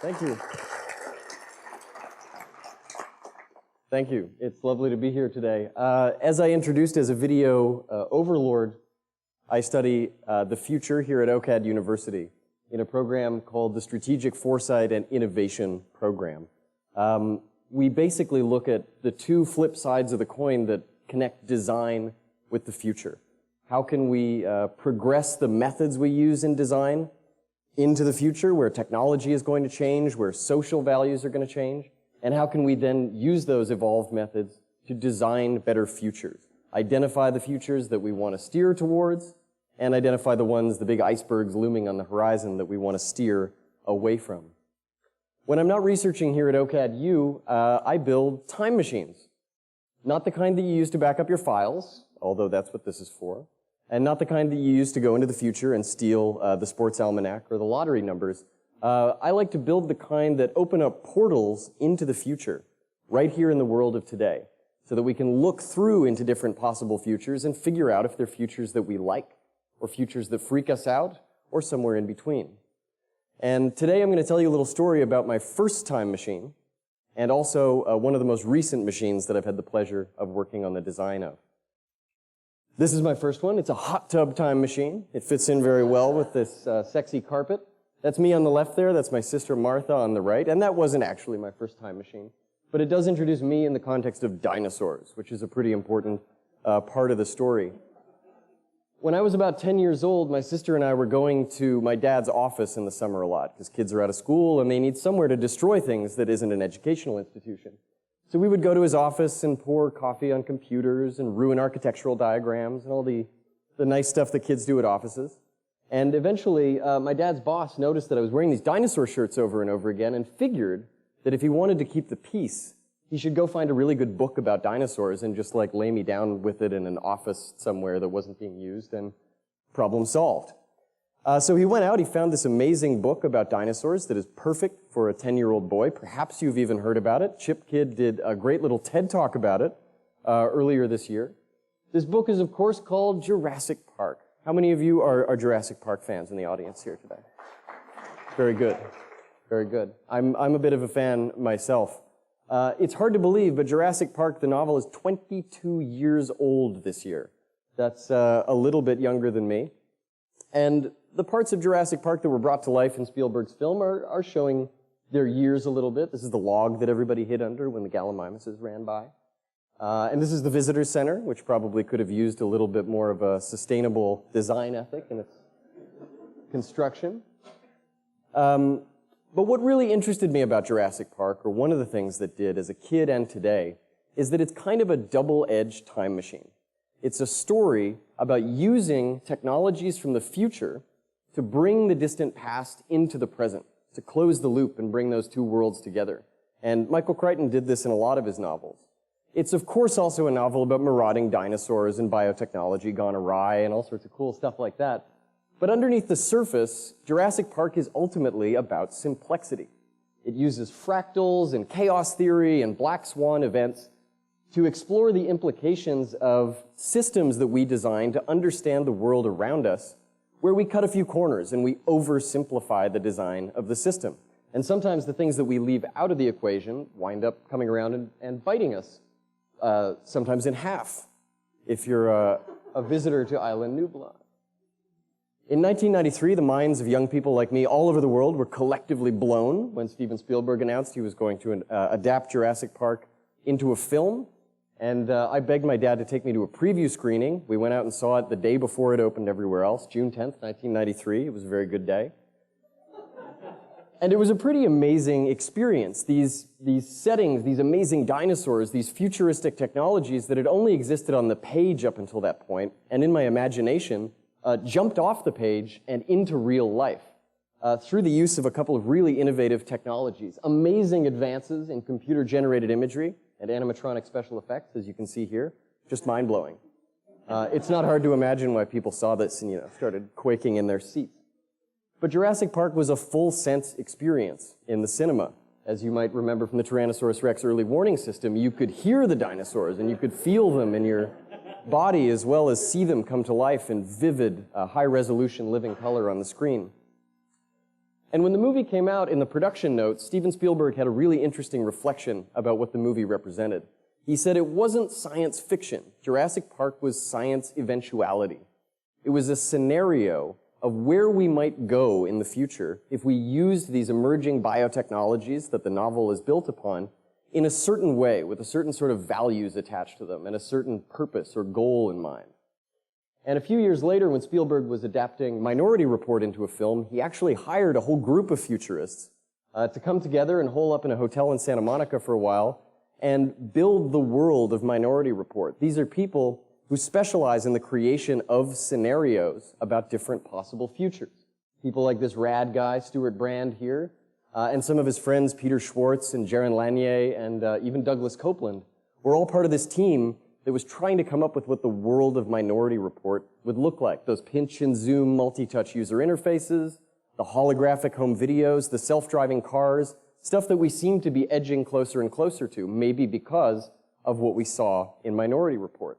Thank you. Thank you. It's lovely to be here today. As I introduced as a video overlord, I study the future here at OCAD University in a program called the Strategic Foresight and Innovation Program. We basically look at the two flip sides of the coin that connect design with the future. How can we progress the methods we use in design into the future where technology is going to change, where social values are going to change, and how can we then use those evolved methods to design better futures, identify the futures that we want to steer towards, and identify the ones, the big icebergs looming on the horizon that we want to steer away from. When I'm not researching here at OCADU, I build time machines. Not the kind that you use to back up your files, although that's what this is for, and not the kind that you use to go into the future and steal the sports almanac or the lottery numbers. I like to build the kind that open up portals into the future, right here in the world of today, so that we can look through into different possible futures and figure out if they're futures that we like, or futures that freak us out, or somewhere in between. And today I'm going to tell you a little story about my first time machine, and also one of the most recent machines that I've had the pleasure of working on the design of. This is my first one. It's a hot tub time machine. It fits in very well with this sexy carpet. That's me on the left there. That's my sister Martha on the right. And that wasn't actually my first time machine. But it does introduce me in the context of dinosaurs, which is a pretty important part of the story. When I was about 10 years old, my sister and I were going to my dad's office in the summer a lot, because kids are out of school and they need somewhere to destroy things that isn't an educational institution. So we would go to his office and pour coffee on computers and ruin architectural diagrams and all the nice stuff that kids do at offices. And eventually, my dad's boss noticed that I was wearing these dinosaur shirts over and over again and figured that if he wanted to keep the peace, he should go find a really good book about dinosaurs and just like lay me down with it in an office somewhere that wasn't being used, and problem solved. So he went out, he found this amazing book about dinosaurs that is perfect for a 10-year-old boy. Perhaps you've even heard about it. Chip Kid did a great little TED talk about it earlier this year. This book is, of course, called Jurassic Park. How many of you are Jurassic Park fans in the audience here today? Very good. Very good. I'm a bit of a fan myself. It's hard to believe, but Jurassic Park, the novel, is 22 years old this year. That's a little bit younger than me. And the parts of Jurassic Park that were brought to life in Spielberg's film are showing their years a little bit. This is the log that everybody hid under when the Gallimimuses ran by. And this is the visitor center, which probably could have used a little bit more of a sustainable design ethic in its construction. But what really interested me about Jurassic Park, or one of the things that did as a kid and today, is that it's kind of a double-edged time machine. It's a story about using technologies from the future to bring the distant past into the present, to close the loop and bring those two worlds together. And Michael Crichton did this in a lot of his novels. It's, of course, also a novel about marauding dinosaurs and biotechnology gone awry and all sorts of cool stuff like that. But underneath the surface, Jurassic Park is ultimately about simplexity. It uses fractals and chaos theory and black swan events to explore the implications of systems that we design to understand the world around us, where we cut a few corners and we oversimplify the design of the system. And sometimes the things that we leave out of the equation wind up coming around and biting us, sometimes in half, if you're a visitor to Island Nublar. In 1993, the minds of young people like me all over the world were collectively blown when Steven Spielberg announced he was going to adapt Jurassic Park into a film. And I begged my dad to take me to a preview screening. We went out and saw it the day before it opened everywhere else, June 10th, 1993. It was a very good day. And it was a pretty amazing experience. These settings, these amazing dinosaurs, these futuristic technologies that had only existed on the page up until that point, and in my imagination, jumped off the page and into real life through the use of a couple of really innovative technologies. Amazing advances in computer-generated imagery and animatronic special effects, as you can see here. Just mind-blowing. It's not hard to imagine why people saw this and, started quaking in their seats. But Jurassic Park was a full-sense experience in the cinema. As you might remember from the Tyrannosaurus Rex early warning system, you could hear the dinosaurs and you could feel them in your body as well as see them come to life in vivid, high-resolution living color on the screen. And when the movie came out, in the production notes, Steven Spielberg had a really interesting reflection about what the movie represented. He said it wasn't science fiction. Jurassic Park was science eventuality. It was a scenario of where we might go in the future if we used these emerging biotechnologies that the novel is built upon in a certain way, with a certain sort of values attached to them and a certain purpose or goal in mind. And a few years later, when Spielberg was adapting Minority Report into a film, he actually hired a whole group of futurists to come together and hole up in a hotel in Santa Monica for a while and build the world of Minority Report. These are people who specialize in the creation of scenarios about different possible futures. People like this rad guy, Stuart Brand here, and some of his friends, Peter Schwartz and Jaron Lanier and even Douglas Copeland, were all part of this team that was trying to come up with what the world of Minority Report would look like. Those pinch and zoom multi-touch user interfaces, the holographic home videos, the self-driving cars, stuff that we seem to be edging closer and closer to, maybe because of what we saw in Minority Report.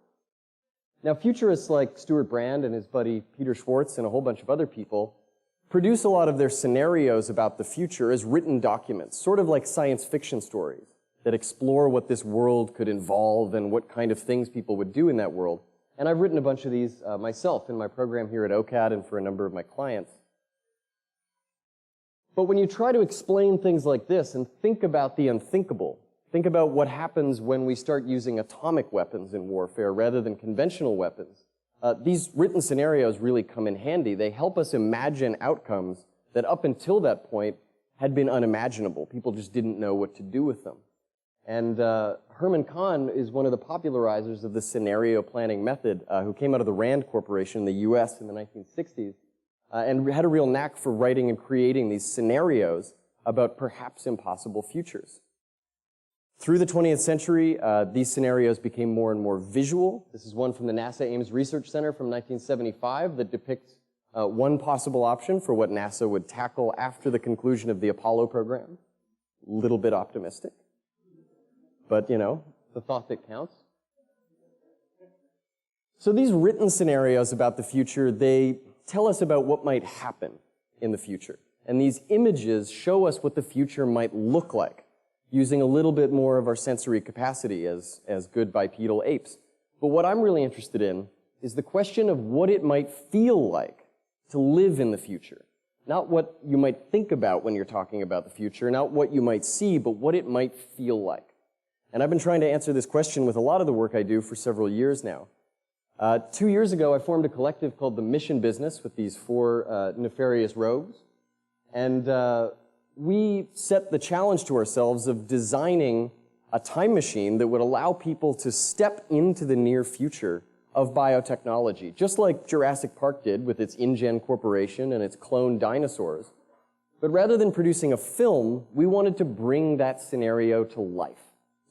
Now, futurists like Stuart Brand and his buddy Peter Schwartz and a whole bunch of other people produce a lot of their scenarios about the future as written documents, sort of like science fiction stories that explore what this world could involve and what kind of things people would do in that world. And I've written a bunch of these myself in my program here at OCAD and for a number of my clients. But when you try to explain things like this and think about the unthinkable, think about what happens when we start using atomic weapons in warfare rather than conventional weapons, these written scenarios really come in handy. They help us imagine outcomes that up until that point had been unimaginable. People just didn't know what to do with them. And Herman Kahn is one of the popularizers of the scenario planning method, who came out of the Rand Corporation in the US in the 1960s, and had a real knack for writing and creating these scenarios about perhaps impossible futures. Through the 20th century, these scenarios became more and more visual. This is one from the NASA Ames Research Center from 1975 that depicts one possible option for what NASA would tackle after the conclusion of the Apollo program. A little bit optimistic. But, you know, the thought that counts. So these written scenarios about the future, they tell us about what might happen in the future. And these images show us what the future might look like, using a little bit more of our sensory capacity as good bipedal apes. But what I'm really interested in is the question of what it might feel like to live in the future. Not what you might think about when you're talking about the future, not what you might see, but what it might feel like. And I've been trying to answer this question with a lot of the work I do for several years now. 2 years ago, I formed a collective called The Mission Business with these 4 nefarious rogues. And we set the challenge to ourselves of designing a time machine that would allow people to step into the near future of biotechnology, just like Jurassic Park did with its InGen Corporation and its cloned dinosaurs. But rather than producing a film, we wanted to bring that scenario to life,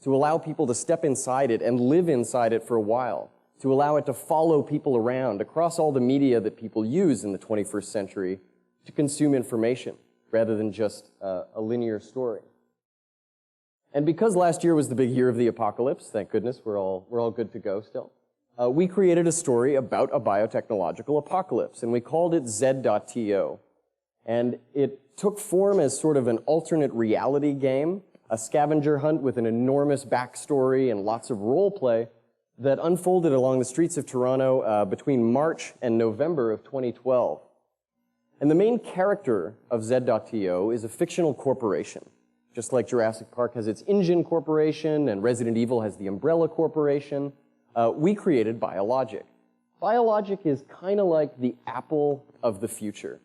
to allow people to step inside it and live inside it for a while, to allow it to follow people around across all the media that people use in the 21st century to consume information, rather than just a linear story. And because last year was the big year of the apocalypse, thank goodness we're all good to go still, we created a story about a biotechnological apocalypse, and we called it ZED.TO. And it took form as sort of an alternate reality game, a scavenger hunt with an enormous backstory and lots of role play that unfolded along the streets of Toronto between March and November of 2012. And the main character of ZED.TO is a fictional corporation. Just like Jurassic Park has its InGen Corporation and Resident Evil has the Umbrella Corporation, we created Biologic. Biologic is kind of like the Apple of the future.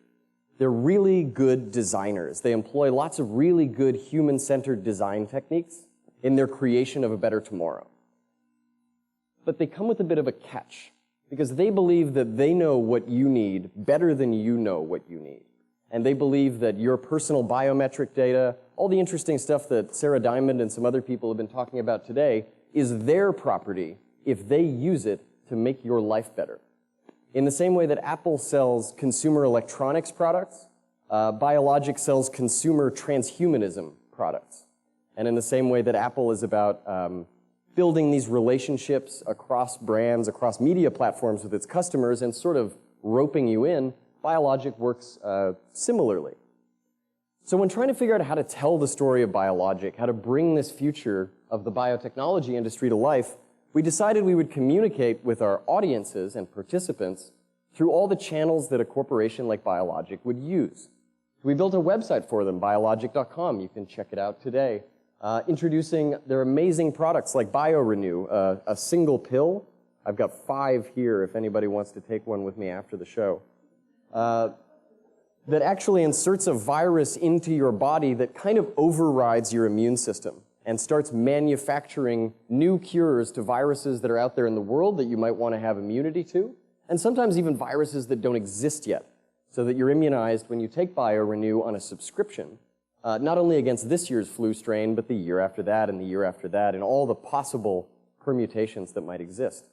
They're really good designers. They employ lots of really good human-centered design techniques in their creation of a better tomorrow. But they come with a bit of a catch, because they believe that they know what you need better than you know what you need. And they believe that your personal biometric data, all the interesting stuff that Sarah Diamond and some other people have been talking about today, is their property if they use it to make your life better. In the same way that Apple sells consumer electronics products, Biologic sells consumer transhumanism products. And in the same way that Apple is about building these relationships across brands, across media platforms with its customers and sort of roping you in, Biologic works similarly. So when trying to figure out how to tell the story of Biologic, how to bring this future of the biotechnology industry to life, we decided we would communicate with our audiences and participants through all the channels that a corporation like Biologic would use. We built a website for them, Biologic.com. You can check it out today. Introducing their amazing products like BioRenew, a single pill. I've got 5 here if anybody wants to take one with me after the show. That actually inserts a virus into your body that kind of overrides your immune system and starts manufacturing new cures to viruses that are out there in the world that you might want to have immunity to, and sometimes even viruses that don't exist yet, so that you're immunized when you take BioRenew on a subscription, not only against this year's flu strain, but the year after that and the year after that, and all the possible permutations that might exist.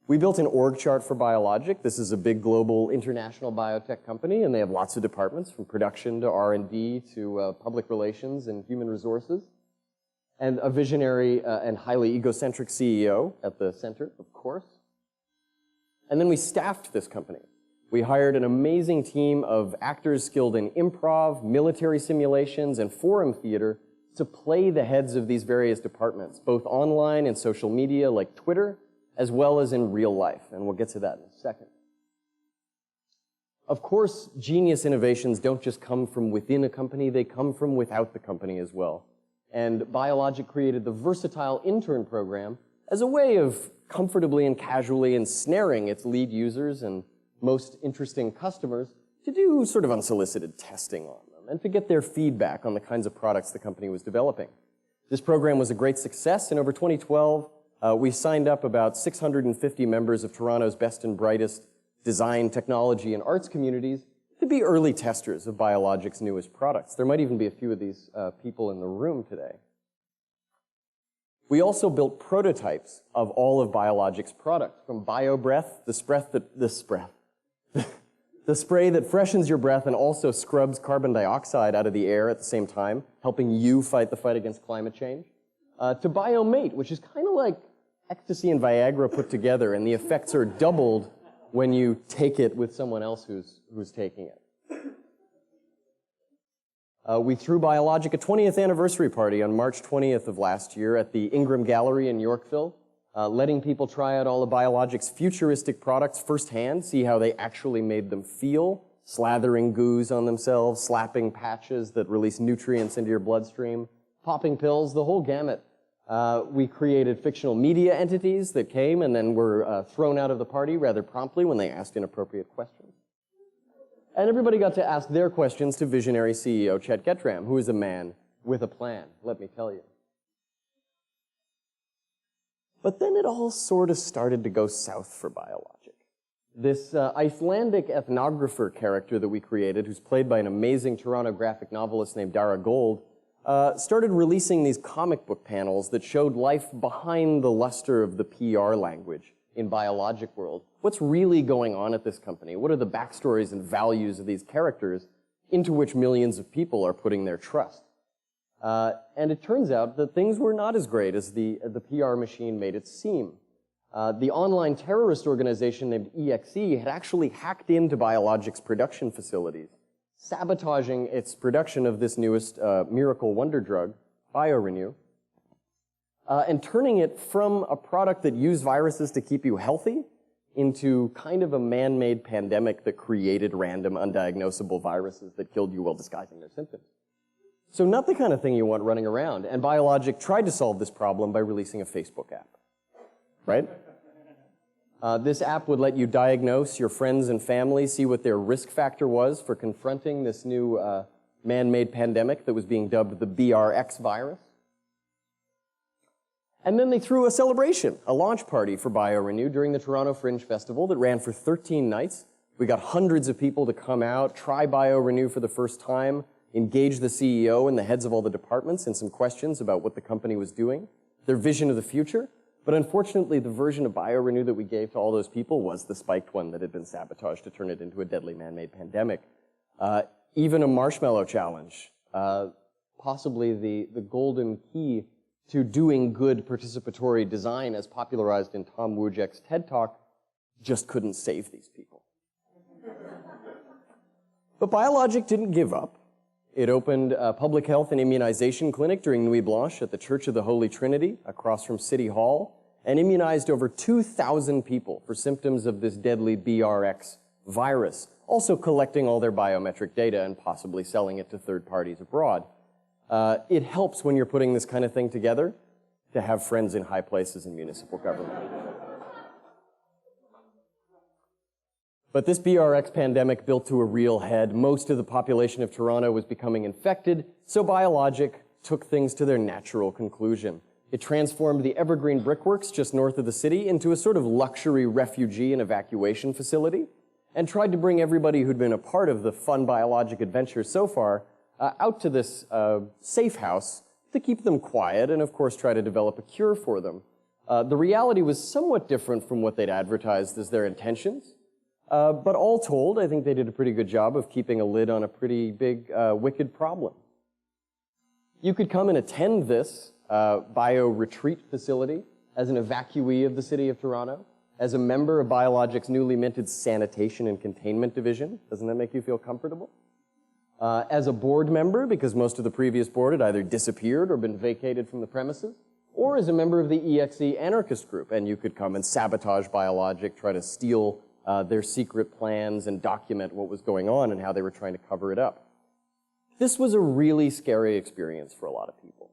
We built an org chart for Biologic. This is a big global international biotech company, and they have lots of departments, from production to R&D to public relations and human resources, and a visionary and highly egocentric CEO at the center, of course. And then we staffed this company. We hired an amazing team of actors skilled in improv, military simulations, and forum theater to play the heads of these various departments, both online and social media like Twitter, as well as in real life, and we'll get to that in a second. Of course, genius innovations don't just come from within a company, they come from without the company as well. And Biologic created the versatile intern program as a way of comfortably and casually ensnaring its lead users and most interesting customers to do sort of unsolicited testing on them and to get their feedback on the kinds of products the company was developing. This program was a great success, and over 2012, we signed up about 650 members of Toronto's best and brightest design, technology, and arts communities to be early testers of Biologic's newest products. There might even be a few of these people in the room today. We also built prototypes of all of Biologic's products, from BioBreath, the spray that freshens your breath and also scrubs carbon dioxide out of the air at the same time, helping you fight the fight against climate change, to BioMate, which is kind of like ecstasy and Viagra put together, and the effects are doubled when you take it with someone else who's taking it. We threw Biologic a 20th anniversary party on March 20th of last year at the Ingram Gallery in Yorkville, letting people try out all of Biologic's futuristic products firsthand, see how they actually made them feel, slathering goos on themselves, slapping patches that release nutrients into your bloodstream, popping pills, the whole gamut. We created fictional media entities that came and then were thrown out of the party rather promptly when they asked inappropriate questions. And everybody got to ask their questions to visionary CEO Chet Getram, who is a man with a plan, let me tell you. But then it all sort of started to go south for Biologic. This Icelandic ethnographer character that we created, who's played by an amazing Toronto graphic novelist named Dara Gold, started releasing these comic book panels that showed life behind the luster of the PR language in Biologic world. What's really going on at this company? What are the backstories and values of these characters into which millions of people are putting their trust? And it turns out that things were not as great as the PR machine made it seem. The online terrorist organization named EXE had actually hacked into Biologic's production facilities, sabotaging its production of this newest miracle wonder drug, BioRenew, and turning it from a product that used viruses to keep you healthy into kind of a man-made pandemic that created random undiagnosable viruses that killed you while disguising their symptoms. So not the kind of thing you want running around, and Biologic tried to solve this problem by releasing a Facebook app, right? This app would let you diagnose your friends and family, see what their risk factor was for confronting this new man-made pandemic that was being dubbed the BRX virus. And then they threw a celebration, a launch party for BioRenew during the Toronto Fringe Festival that ran for 13 nights. We got hundreds of people to come out, try BioRenew for the first time, engage the CEO and the heads of all the departments in some questions about what the company was doing, their vision of the future. But unfortunately, the version of BioRenew that we gave to all those people was the spiked one that had been sabotaged to turn it into a deadly man-made pandemic. Even a marshmallow challenge, possibly the golden key to doing good participatory design as popularized in Tom Wojcik's TED Talk, just couldn't save these people. But Biologic didn't give up. It opened a public health and immunization clinic during Nuit Blanche at the Church of the Holy Trinity across from City Hall and immunized over 2,000 people for symptoms of this deadly BRX virus, also collecting all their biometric data and possibly selling it to third parties abroad. It helps when you're putting this kind of thing together to have friends in high places in municipal government. But this BRX pandemic built to a real head. Most of the population of Toronto was becoming infected, so Biologic took things to their natural conclusion. It transformed the Evergreen Brickworks just north of the city into a sort of luxury refugee and evacuation facility, and tried to bring everybody who'd been a part of the fun Biologic adventure so far out to this safe house to keep them quiet and, of course, try to develop a cure for them. The reality was somewhat different from what they'd advertised as their intentions. But all told, I think they did a pretty good job of keeping a lid on a pretty big, wicked problem. You could come and attend this bio-retreat facility as an evacuee of the city of Toronto, as a member of Biologic's newly minted Sanitation and Containment Division. Doesn't that make you feel comfortable? As a board member, because most of the previous board had either disappeared or been vacated from the premises, or as a member of the EXE anarchist group, and you could come and sabotage Biologic, try to steal their secret plans and document what was going on and how they were trying to cover it up. This was a really scary experience for a lot of people.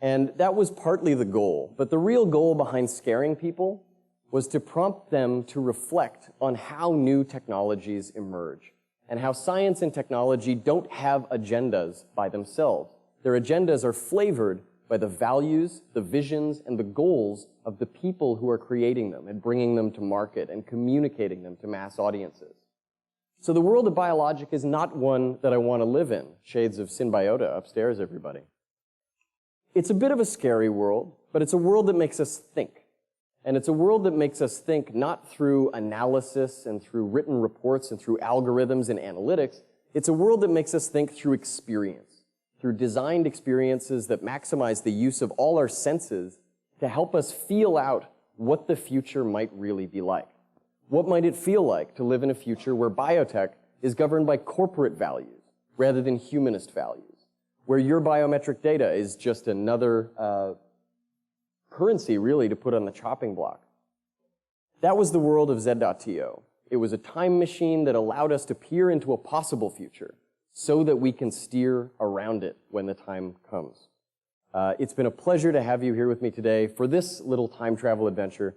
And that was partly the goal, but the real goal behind scaring people was to prompt them to reflect on how new technologies emerge and how science and technology don't have agendas by themselves. Their agendas are flavored by the values, the visions, and the goals of the people who are creating them and bringing them to market and communicating them to mass audiences. So the world of Biologic is not one that I want to live in. Shades of Synbiota upstairs, everybody. It's a bit of a scary world, but it's a world that makes us think. And it's a world that makes us think not through analysis and through written reports and through algorithms and analytics. It's a world that makes us think through experience, through designed experiences that maximize the use of all our senses to help us feel out what the future might really be like. What might it feel like to live in a future where biotech is governed by corporate values rather than humanist values, where your biometric data is just another currency, really, to put on the chopping block. That was the world of ZED.TO. It was a time machine that allowed us to peer into a possible future so that we can steer around it when the time comes. It's been a pleasure to have you here with me today for this little time travel adventure,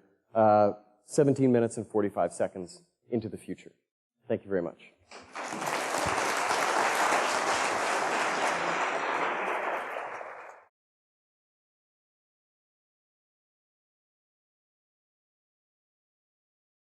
17 minutes and 45 seconds into the future.